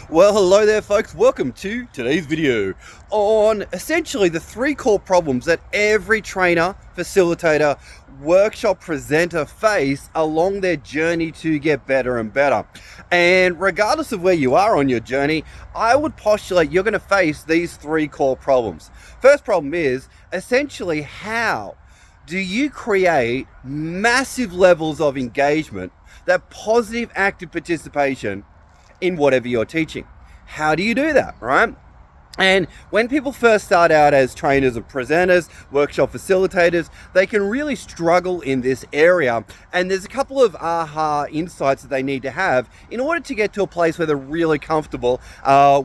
Well, hello there folks, welcome to today's video on essentially the three core problems that every trainer, facilitator, workshop presenter face along their journey to get better and better. And regardless of where you are on your journey, I would postulate you're going to face these three core problems. First problem is essentially how do you create massive levels of engagement, that positive active participation in whatever you're teaching. How do you do that, right? And when people first start out as trainers and presenters, workshop facilitators, they can really struggle in this area. And there's a couple of aha insights that they need to have in order to get to a place where they're really comfortable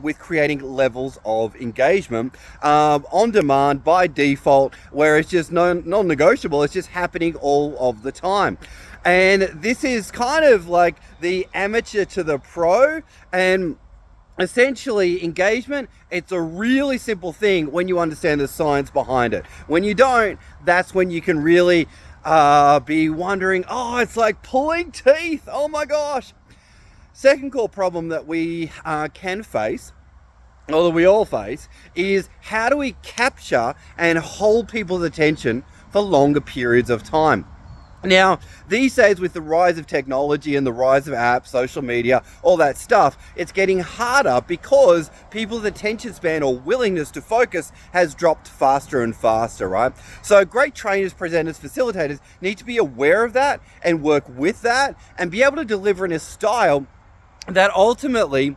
with creating levels of engagement on demand by default, where it's just non-negotiable. It's just happening all of the time. And this is kind of like the amateur to the pro, and essentially engagement, it's a really simple thing when you understand the science behind it. When you don't, that's when you can really be wondering, oh, it's like pulling teeth, oh my gosh. Second core problem that we can face, or that we all face, is how do we capture and hold people's attention for longer periods of time? Now, these days with the rise of technology and the rise of apps, social media, all that stuff, it's getting harder because people's attention span or willingness to focus has dropped faster and faster, right? So great trainers, presenters, facilitators need to be aware of that and work with that and be able to deliver in a style that ultimately,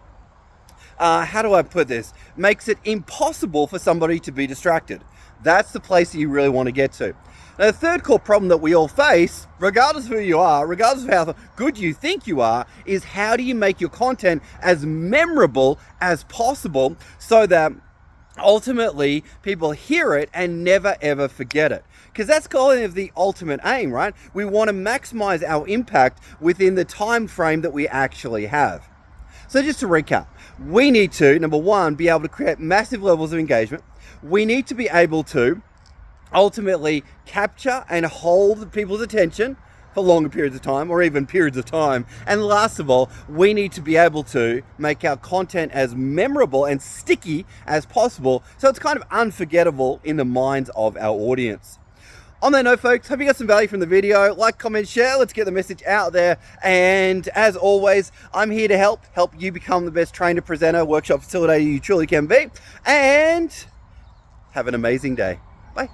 how do I put this, makes it impossible for somebody to be distracted. That's the place that you really want to get to. Now, the third core problem that we all face, regardless of who you are, regardless of how good you think you are, is how do you make your content as memorable as possible so that ultimately people hear it and never ever forget it. Because that's kind of the ultimate aim, right? We want to maximize our impact within the time frame that we actually have. So just to recap, we need to, number one, be able to create massive levels of engagement. We need to be able to ultimately capture and hold people's attention for longer periods of time, or even periods of time. And last of all, we need to be able to make our content as memorable and sticky as possible, so it's kind of unforgettable in the minds of our audience. On that note, folks, hope you got some value from the video. Like, comment, share. Let's get the message out there. And as always, I'm here to help you become the best trainer, presenter, workshop facilitator you truly can be. And have an amazing day. Bye.